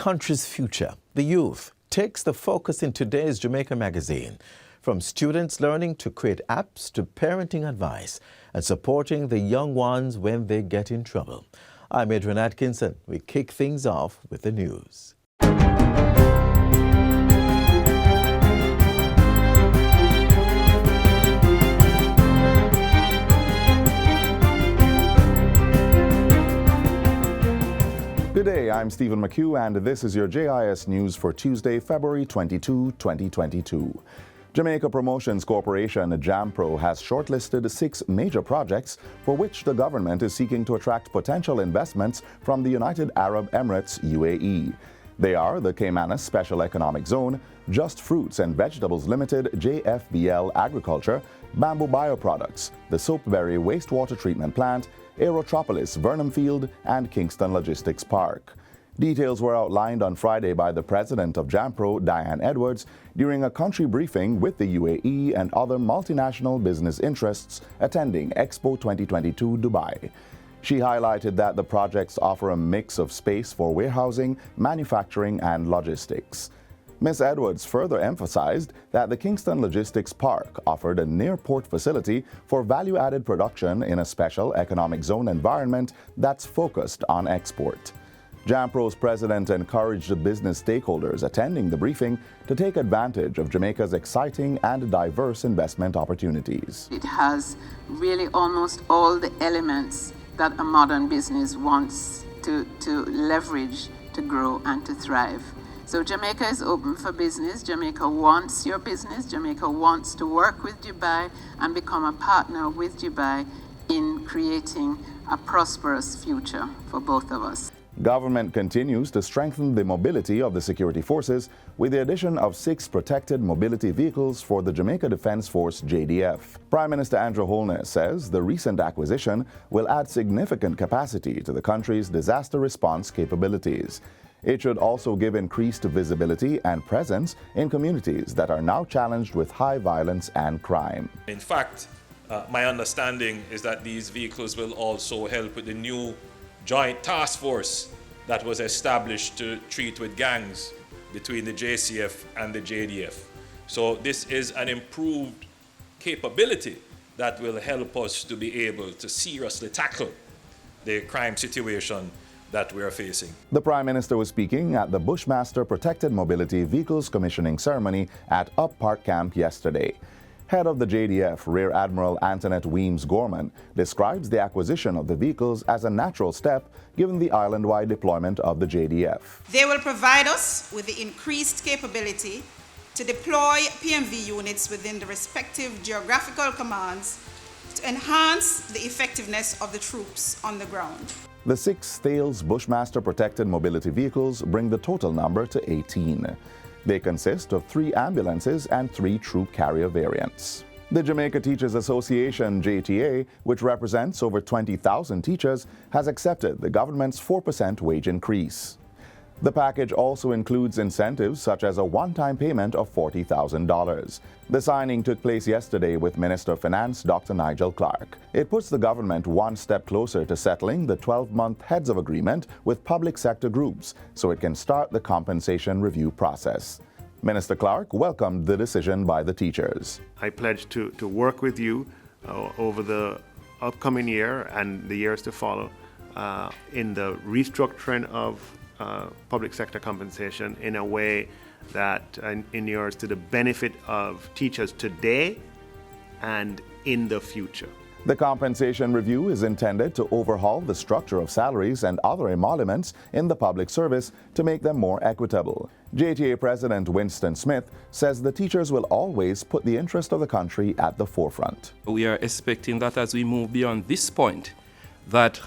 country's future, the youth, takes the focus in today's Jamaica Magazine. From students learning to create apps to parenting advice and supporting the young ones when they get in trouble. I'm Adrian Atkinson. We kick things off with the news. Good day, I'm Stephen McHugh, and this is your JIS News for Tuesday, February 22, 2022. Jamaica Promotions Corporation, JAMPRO, has shortlisted 6 major projects for which the government is seeking to attract potential investments from the United Arab Emirates, UAE. They are the Caymanas Special Economic Zone, Just Fruits and Vegetables Limited, JFBL Agriculture, Bamboo Bioproducts, the Soapberry Wastewater Treatment Plant, Aerotropolis Vernam Field, and Kingston Logistics Park. Details were outlined on Friday by the president of JAMPRO, Diane Edwards, during a country briefing with the UAE and other multinational business interests attending Expo 2022 Dubai. She highlighted that the projects offer a mix of space for warehousing, manufacturing, and logistics. Ms. Edwards further emphasized that the Kingston Logistics Park offered a near-port facility for value-added production in a special economic zone environment that's focused on export. JAMPRO's president encouraged the business stakeholders attending the briefing to take advantage of Jamaica's exciting and diverse investment opportunities. It has really almost all the elements that a modern business wants to leverage, to grow, and to thrive. So Jamaica is open for business. Jamaica wants your business. Jamaica wants to work with Dubai and become a partner with Dubai in creating a prosperous future for both of us. Government continues to strengthen the mobility of the security forces with the addition of 6 protected mobility vehicles for the Jamaica Defence Force JDF. Prime Minister Andrew Holness says the recent acquisition will add significant capacity to the country's disaster response capabilities. It should also give increased visibility and presence in communities that are now challenged with high violence and crime. In fact, my understanding is that these vehicles will also help with the new joint task force that was established to treat with gangs between the JCF and the JDF. So this is an improved capability that will help us to be able to seriously tackle the crime situation that we are facing. The Prime Minister was speaking at the Bushmaster Protected Mobility Vehicles Commissioning Ceremony at Up Park Camp yesterday. Head of the JDF, Rear Admiral Antoinette Weems-Gorman, describes the acquisition of the vehicles as a natural step given the island-wide deployment of the JDF. They will provide us with the increased capability to deploy PMV units within the respective geographical commands to enhance the effectiveness of the troops on the ground. The 6 Thales Bushmaster Protected Mobility Vehicles bring the total number to 18. They consist of 3 ambulances and 3 troop carrier variants. The Jamaica Teachers Association, JTA, which represents over 20,000 teachers, has accepted the government's 4% wage increase. The package also includes incentives such as a one-time payment of $40,000. The signing took place yesterday with Minister of Finance Dr. Nigel Clark. It puts the government one step closer to settling the 12-month heads of agreement with public sector groups so it can start the compensation review process. Minister Clark welcomed the decision by the teachers. I pledge to work with you over the upcoming year and the years to follow in the restructuring of public sector compensation in a way that inures to the benefit of teachers today and in the future. The compensation review is intended to overhaul the structure of salaries and other emoluments in the public service to make them more equitable. JTA President Winston Smith says the teachers will always put the interest of the country at the forefront. We are expecting that as we move beyond this point, that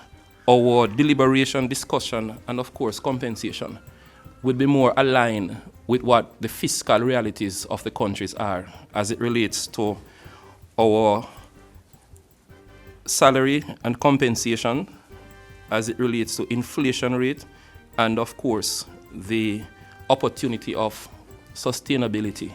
our deliberation, discussion, and of course compensation will be more aligned with what the fiscal realities of the countries are as it relates to our salary and compensation, as it relates to inflation rate, and of course the opportunity of sustainability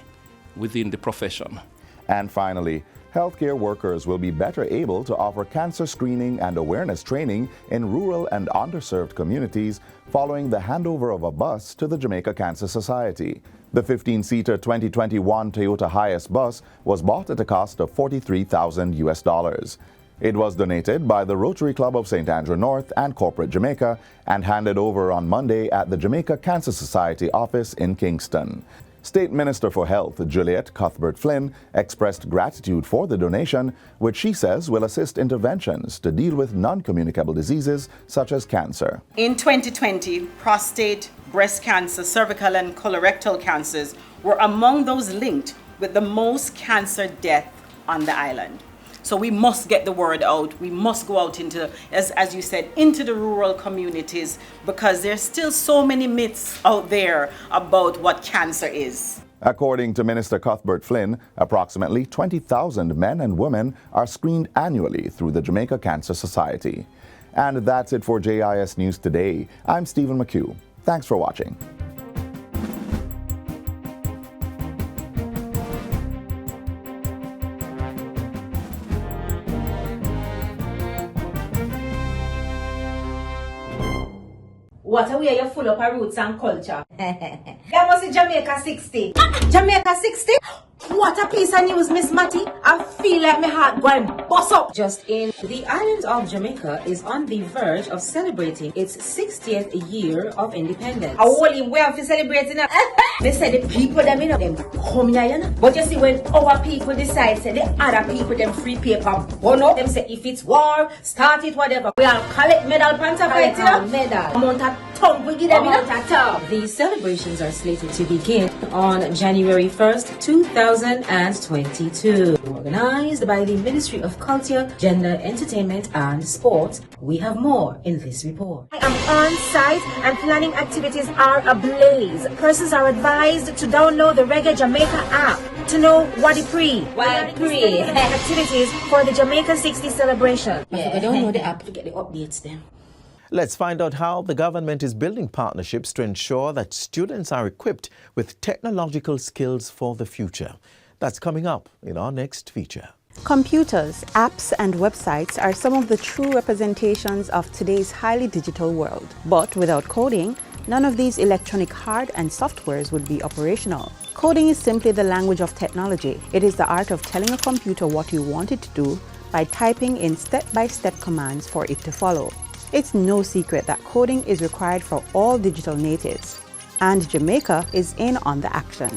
within the profession. And finally, Healthcare workers will be better able to offer cancer screening and awareness training in rural and underserved communities following the handover of a bus to the Jamaica Cancer Society. The 15-seater 2021 Toyota Hiace bus was bought at a cost of $43,000. It was donated by the Rotary Club of St. Andrew North and Corporate Jamaica and handed over on Monday at the Jamaica Cancer Society office in Kingston. State Minister for Health, Juliet Cuthbert-Flynn, expressed gratitude for the donation, which she says will assist interventions to deal with non-communicable diseases such as cancer. In 2020, prostate, breast cancer, cervical and colorectal cancers were among those linked with the most cancer death on the island. So we must get the word out. We must go out into, as you said, into the rural communities, because there's still so many myths out there about what cancer is. According to Minister Cuthbert-Flynn, approximately 20,000 men and women are screened annually through the Jamaica Cancer Society. And that's it for JIS News Today. I'm Stephen McHugh. Thanks for watching. What a way you're full of our roots and culture. That must be Jamaica 60. Jamaica 60? What a piece of news, Miss Matty. I feel like my heart going bust up. Just in, the island of Jamaica is on the verge of celebrating its 60th year of independence. I only way of celebrating it. They say the people them come here, you know. But you see, when our people decide, say the other people them free paper, burn up. Them say if it's war, start it, whatever. We all collect medal panta fight, you know. Medal. Amount of tongue we give them, you know. The celebrations are slated to begin on January 1st, 2022. Organized by the Ministry of Culture, Gender, Entertainment and Sport. We have more in this report. I am on site and planning activities are ablaze. Persons are advised to download the Reggae Jamaica app to know what it activities for the Jamaica 60 celebration. I don't know the app to get the updates then. Let's find out how the government is building partnerships to ensure that students are equipped with technological skills for the future. That's coming up in our next feature. Computers, apps and websites are some of the true representations of today's highly digital world. But without coding, none of these electronic hard and softwares would be operational. Coding is simply the language of technology. It is the art of telling a computer what you want it to do by typing in step-by-step commands for it to follow. It's no secret that coding is required for all digital natives, and Jamaica is in on the action.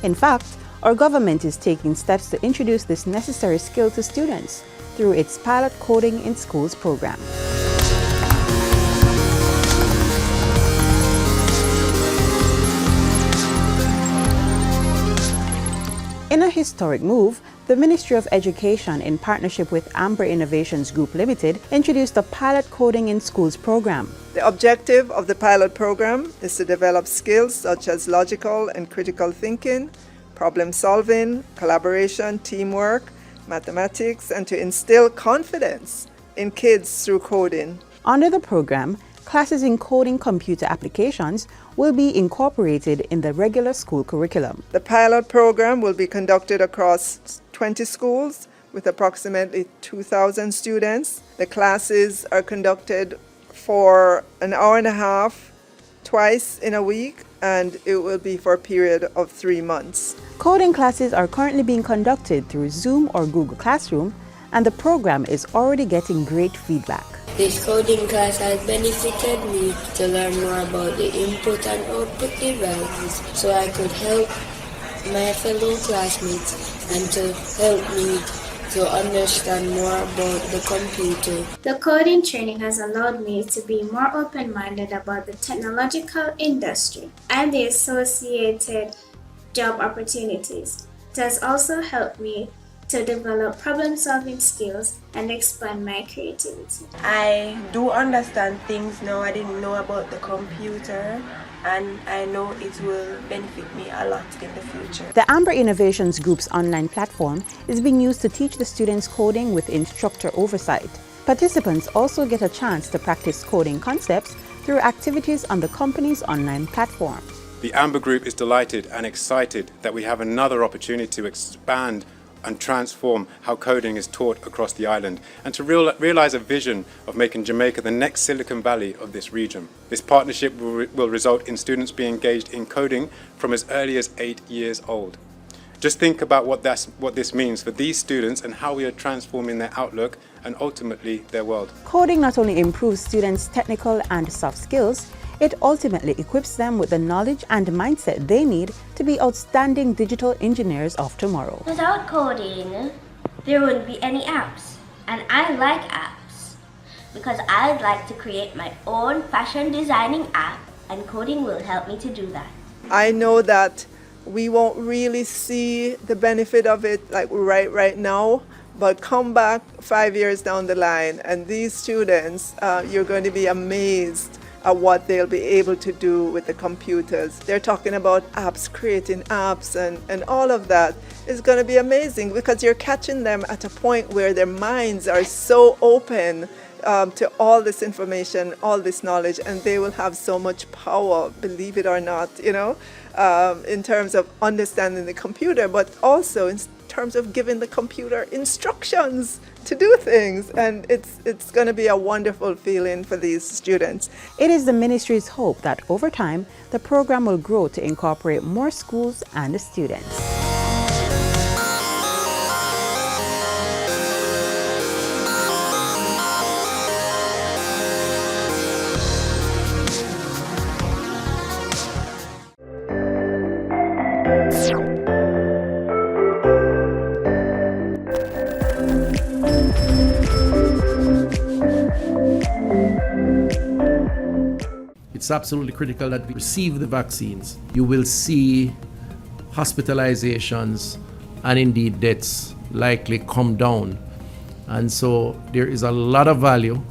In fact, our government is taking steps to introduce this necessary skill to students through its Pilot Coding in Schools program. In a historic move, the Ministry of Education, in partnership with Amber Innovations Group Limited, introduced the Pilot Coding in Schools program. The objective of the pilot program is to develop skills such as logical and critical thinking, problem solving, collaboration, teamwork, mathematics, and to instill confidence in kids through coding. Under the program, classes in coding computer applications will be incorporated in the regular school curriculum. The pilot program will be conducted across 20 schools with approximately 2,000 students. The classes are conducted for an hour and a half, twice in a week, and it will be for a period of 3 months. Coding classes are currently being conducted through Zoom or Google Classroom, and the program is already getting great feedback. This coding class has benefited me to learn more about the input and output devices so I could help my fellow classmates and to help me to understand more about the computer. The coding training has allowed me to be more open-minded about the technological industry and the associated job opportunities. It has also helped me to develop problem-solving skills and expand my creativity. I do understand things now I didn't know about the computer, and I know it will benefit me a lot in the future. The Amber Innovations Group's online platform is being used to teach the students coding with instructor oversight. Participants also get a chance to practice coding concepts through activities on the company's online platform. The Amber Group is delighted and excited that we have another opportunity to expand and transform how coding is taught across the island, and to realize a vision of making Jamaica the next Silicon Valley of this region. This partnership will result in students being engaged in coding from as early as 8 years old. Just think about what this means for these students and how we are transforming their outlook and ultimately their world. Coding not only improves students' technical and soft skills, it ultimately equips them with the knowledge and mindset they need to be outstanding digital engineers of tomorrow. Without coding, there wouldn't be any apps. And I like apps because I'd like to create my own fashion designing app, and coding will help me to do that. I know that we won't really see the benefit of it like right now, but come back 5 years down the line and these students, you're going to be amazed at what they'll be able to do with the computers. They're talking about apps, creating apps and all of that is going to be amazing because you're catching them at a point where their minds are so open to all this information, all this knowledge, and they will have so much power, believe it or not, in terms of understanding the computer, but also in terms of giving the computer instructions to do things. And it's going to be a wonderful feeling for these students. It is the ministry's hope that over time, the program will grow to incorporate more schools and students. It's absolutely critical that we receive the vaccines. You will see hospitalizations and indeed deaths likely come down. And so there is a lot of value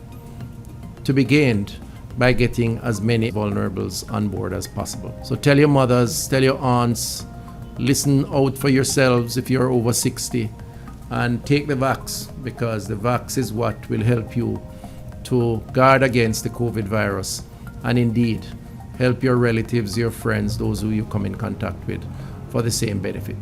to be gained by getting as many vulnerables on board as possible. So tell your mothers, tell your aunts, listen out for yourselves if you're over 60 and take the vax, because the vax is what will help you to guard against the COVID virus and indeed help your relatives, your friends, those who you come in contact with for the same benefit.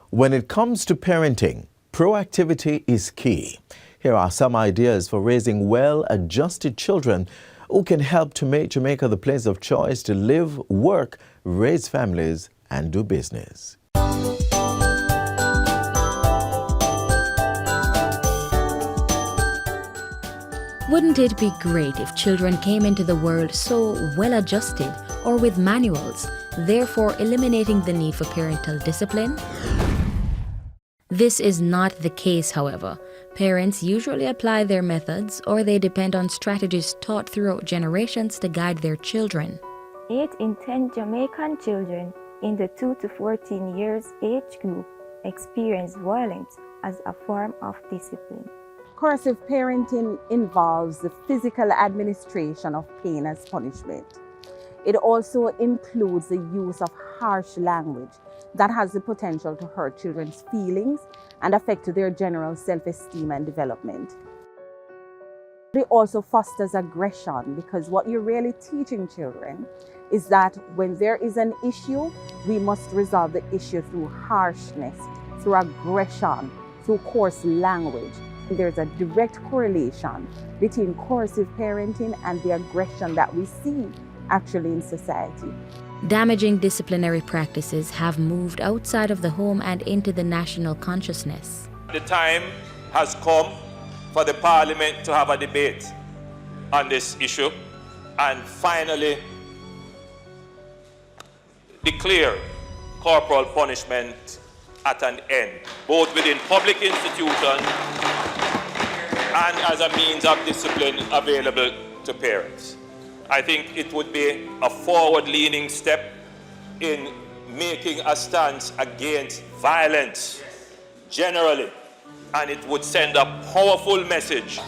When it comes to parenting, proactivity is key. Here are some ideas for raising well-adjusted children who can help to make Jamaica the place of choice to live, work, raise families, and do business. Wouldn't it be great if children came into the world so well-adjusted or with manuals, therefore eliminating the need for parental discipline? This is not the case, however. Parents usually apply their methods or they depend on strategies taught throughout generations to guide their children. 8 in 10 Jamaican children in the 2 to 14 years age group experience violence as a form of discipline. Coercive parenting involves the physical administration of pain as punishment. It also includes the use of harsh language that has the potential to hurt children's feelings and affect their general self-esteem and development. It also fosters aggression, because what you're really teaching children is that when there is an issue, we must resolve the issue through harshness, through aggression, through coarse language. There's a direct correlation between coercive parenting and the aggression that we see actually in society. Damaging disciplinary practices have moved outside of the home and into the national consciousness. The time has come for the Parliament to have a debate on this issue and finally declare corporal punishment at an end, both within public institutions and as a means of discipline available to parents. I think it would be a forward-leaning step in making a stance against violence generally, and it would send a powerful message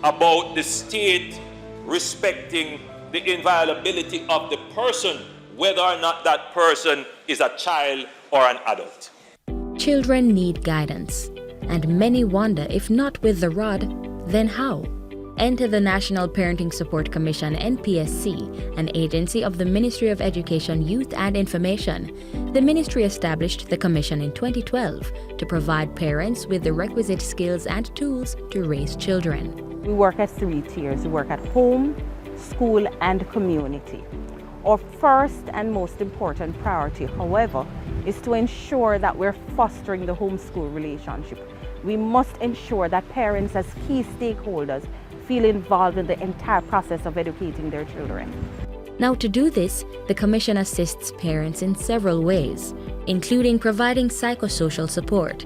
about the state respecting the inviolability of the person, whether or not that person is a child or an adult. Children need guidance, and many wonder if not with the rod, Then how? Enter the National Parenting Support Commission (NPSC), an agency of the Ministry of Education, Youth and Information. The ministry established the commission in 2012 to provide parents with the requisite skills and tools to raise children. We work at 3 tiers. We work at home, school, and community. Our first and most important priority, however, is to ensure that we're fostering the home-school relationship. We must ensure that parents as key stakeholders feel involved in the entire process of educating their children. Now, to do this, the Commission assists parents in several ways, including providing psychosocial support,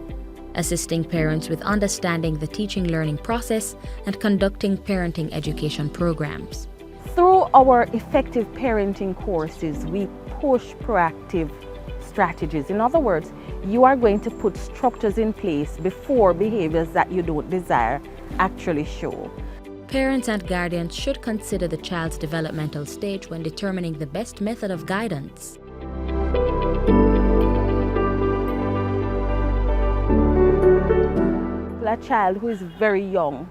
assisting parents with understanding the teaching-learning process, and conducting parenting education programs. Through our effective parenting courses, we push proactive strategies. In other words, you are going to put structures in place before behaviors that you don't desire actually show. Parents and guardians should consider the child's developmental stage when determining the best method of guidance. A child who is very young,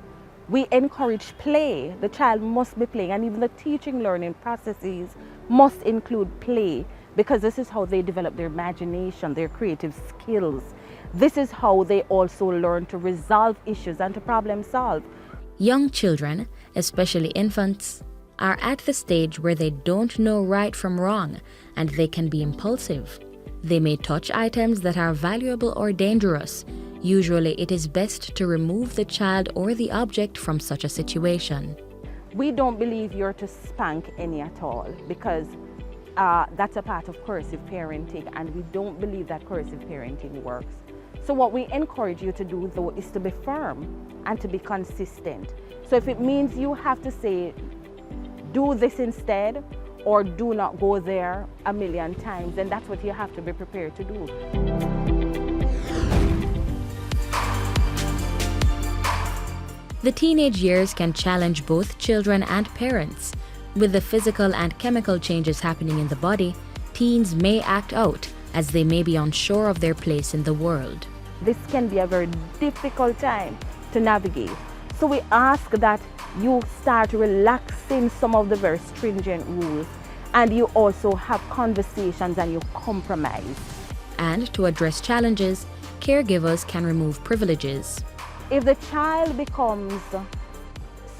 we encourage play. The child must be playing, and even the teaching learning processes must include play, because this is how they develop their imagination, their creative skills. This is how they also learn to resolve issues and to problem solve. Young children, especially infants, are at the stage where they don't know right from wrong, and they can be impulsive. They may touch items that are valuable or dangerous. Usually, it is best to remove the child or the object from such a situation. We don't believe you're to spank any at all, because that's a part of coercive parenting, and we don't believe that coercive parenting works. So what we encourage you to do, though, is to be firm and to be consistent. So if it means you have to say, do this instead, or do not go there a million times, then that's what you have to be prepared to do. The teenage years can challenge both children and parents. With the physical and chemical changes happening in the body, teens may act out as they may be unsure of their place in the world. This can be a very difficult time to navigate. So we ask that you start relaxing some of the very stringent rules, and you also have conversations and you compromise. And to address challenges, caregivers can remove privileges. If the child becomes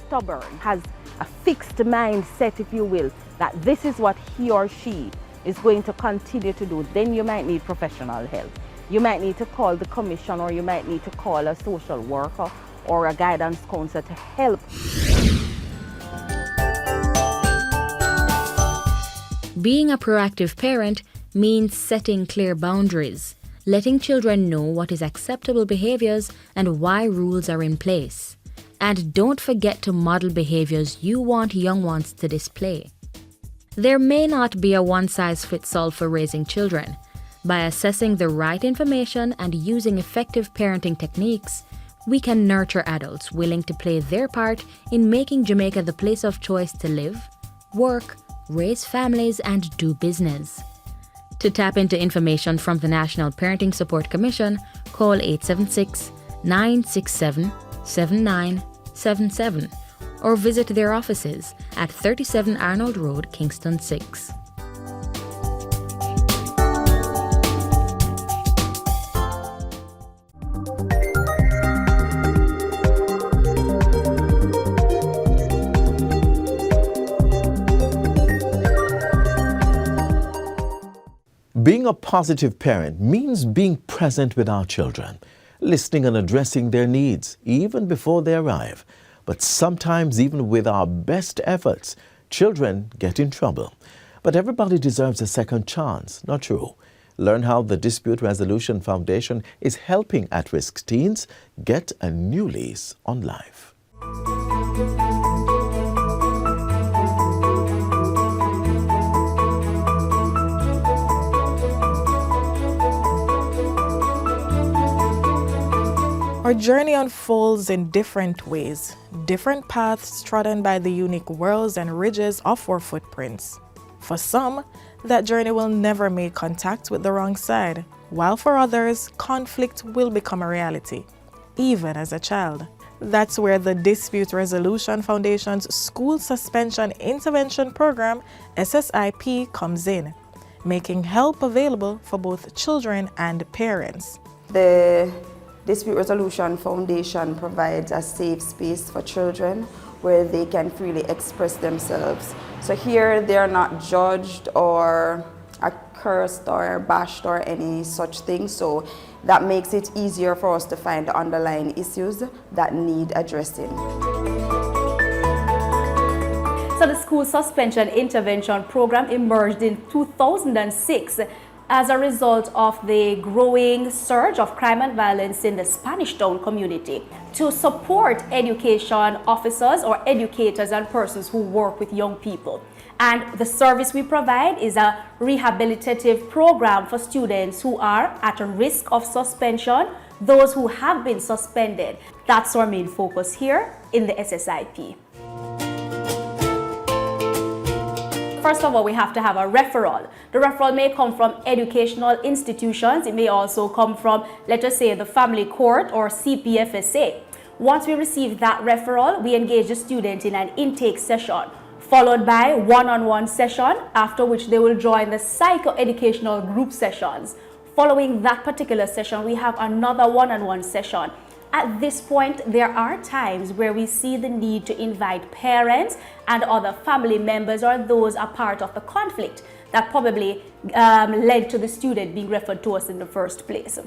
stubborn, has a fixed mindset, if you will, that this is what he or she is going to continue to do, then you might need professional help. You might need to call the commission, or you might need to call a social worker or a guidance counselor to help. Being a proactive parent means setting clear boundaries, letting children know what is acceptable behaviors and why rules are in place. And don't forget to model behaviors you want young ones to display. There may not be a one-size-fits-all for raising children. By assessing the right information and using effective parenting techniques, we can nurture adults willing to play their part in making Jamaica the place of choice to live, work, raise families, and do business. To tap into information from the National Parenting Support Commission, call 876-967-7977 or visit their offices at 37 Arnold Road, Kingston 6. Being a positive parent means being present with our children, listening and addressing their needs even before they arrive. But sometimes, even with our best efforts, children get in trouble. But everybody deserves a second chance, not true? Learn how the Dispute Resolution Foundation is helping at-risk teens get a new lease on life. Our journey unfolds in different ways, different paths trodden by the unique whirls and ridges of our footprints. For some, that journey will never make contact with the wrong side, while for others, conflict will become a reality, even as a child. That's where the Dispute Resolution Foundation's School Suspension Intervention Program, SSIP, comes in, making help available for both children and parents. The Dispute Resolution Foundation provides a safe space for children where they can freely express themselves. So here they are not judged or cursed or bashed or any such thing. So that makes it easier for us to find the underlying issues that need addressing. So the School Suspension Intervention Program emerged in 2006 as a result of the growing surge of crime and violence in the Spanish Town community to support education officers or educators and persons who work with young people. And the service we provide is a rehabilitative program for students who are at a risk of suspension, those who have been suspended. That's our main focus here in the SSIP. First of all, we have to have a referral. The referral may come from educational institutions. It may also come from, let us say, the family court or CPFSA. Once we receive that referral, we engage the student in an intake session, followed by one-on-one session, after which they will join the psychoeducational group sessions. Following that particular session, we have another one-on-one session. At this point, there are times where we see the need to invite parents and other family members or those a part of the conflict that probably led to the student being referred to us in the first place.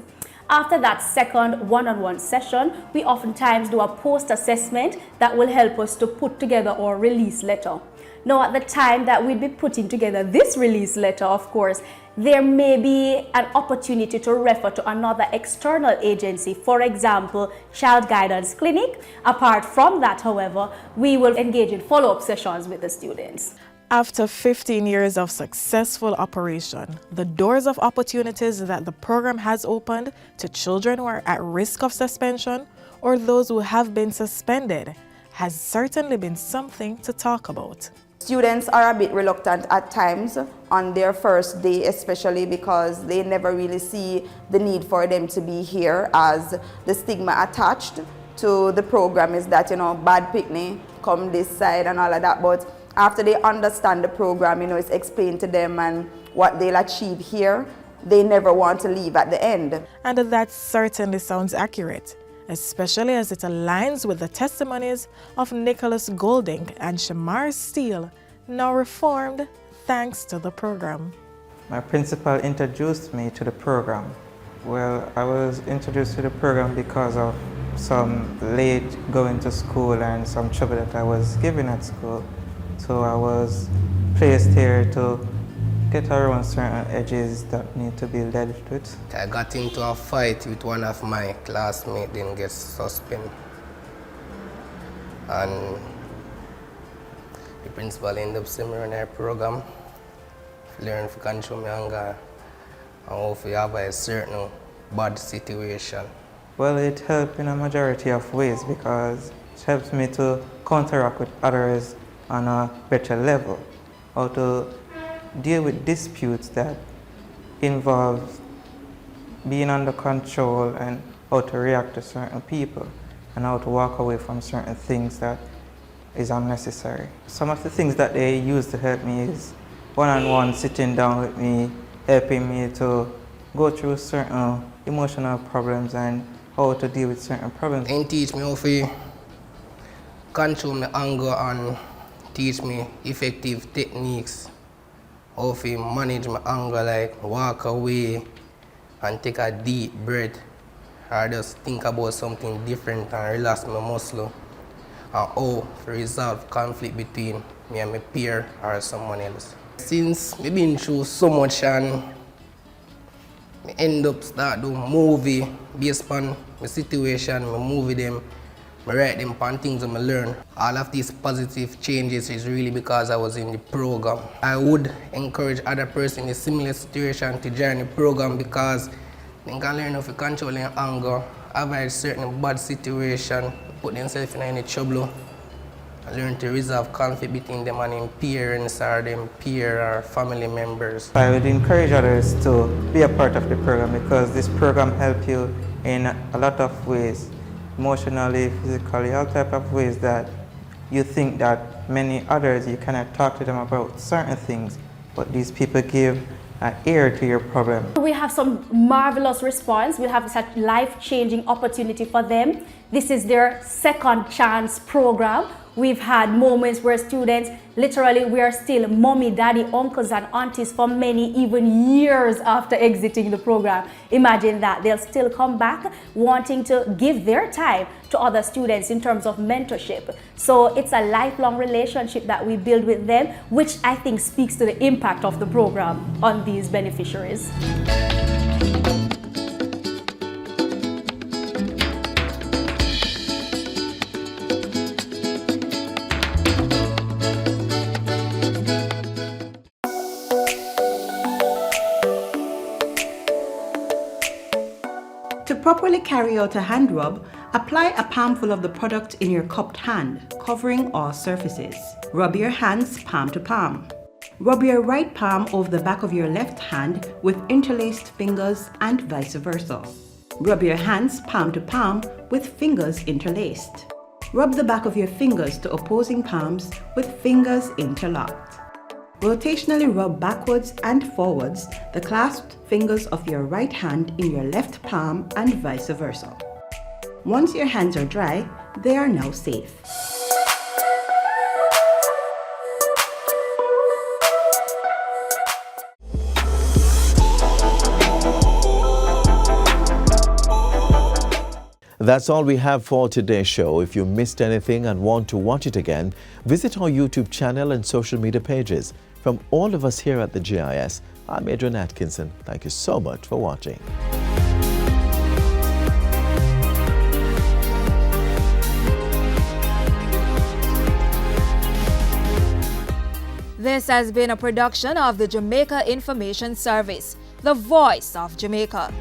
After that second one-on-one session, we oftentimes do a post-assessment that will help us to put together our release letter. Now, at the time that we'd be putting together this release letter, of course, there may be an opportunity to refer to another external agency, for example, Child Guidance Clinic. Apart from that, however, we will engage in follow-up sessions with the students. After 15 years of successful operation, the doors of opportunities that the program has opened to children who are at risk of suspension or those who have been suspended has certainly been something to talk about. Students are a bit reluctant at times on their first day, especially because they never really see the need for them to be here, as the stigma attached to the program is that, bad picnic, come this side and all of that. But after they understand the program, it's explained to them and what they'll achieve here, they never want to leave at the end. And that certainly sounds accurate, especially as it aligns with the testimonies of Nicholas Golding and Shamar Steele, now reformed thanks to the program. My principal introduced me to the program. Well, I was introduced to the program because of some late going to school and some trouble that I was given at school. So I was placed here to get around certain edges that need to be dealt with. I got into a fight with one of my classmates, then get suspended. And the principal ended up sending me on our program, learn to control my anger, and hopefully have a certain bad situation. Well, it helped in a majority of ways because it helps me to counteract with others on a better level, or to deal with disputes that involve being under control and how to react to certain people and how to walk away from certain things that is unnecessary. Some of the things that they use to help me is one-on-one sitting down with me, helping me to go through certain emotional problems and how to deal with certain problems. They teach me how to control my anger and teach me effective techniques, how to manage my anger, like walk away and take a deep breath, or just think about something different and relax my muscle, and how to resolve conflict between me and my peer or someone else. Since I've been through so much and I end up start doing movie based on my situation, my movie them, I write them on things that I learn. All of these positive changes is really because I was in the program. I would encourage other person in a similar situation to join the program because they can learn how to control their anger, avoid certain bad situation, put themselves in any trouble, and learn to resolve conflict between them and their parents or their peer or family members. I would encourage others to be a part of the program because this program helps you in a lot of ways. emotionally, physically, all type of ways that you think that many others, you cannot talk to them about certain things, but these people give an ear to your problem. We have some marvelous response. We have such life-changing opportunity for them. This is their second chance program. We've had moments where students, literally, we are still mommy, daddy, uncles, and aunties for many, even years after exiting the program. Imagine that. They'll still come back wanting to give their time to other students in terms of mentorship. So it's a lifelong relationship that we build with them, which I think speaks to the impact of the program on these beneficiaries. To properly carry out a hand rub, apply a palmful of the product in your cupped hand, covering all surfaces. Rub your hands palm to palm. Rub your right palm over the back of your left hand with interlaced fingers and vice versa. Rub your hands palm to palm with fingers interlaced. Rub the back of your fingers to opposing palms with fingers interlocked. Rotationally rub backwards and forwards the clasped fingers of your right hand in your left palm and vice versa. Once your hands are dry, they are now safe. That's all we have for today's show. If you missed anything and want to watch it again, visit our YouTube channel and social media pages. From all of us here at the GIS, I'm Adrian Atkinson. Thank you so much for watching. This has been a production of the Jamaica Information Service, the voice of Jamaica.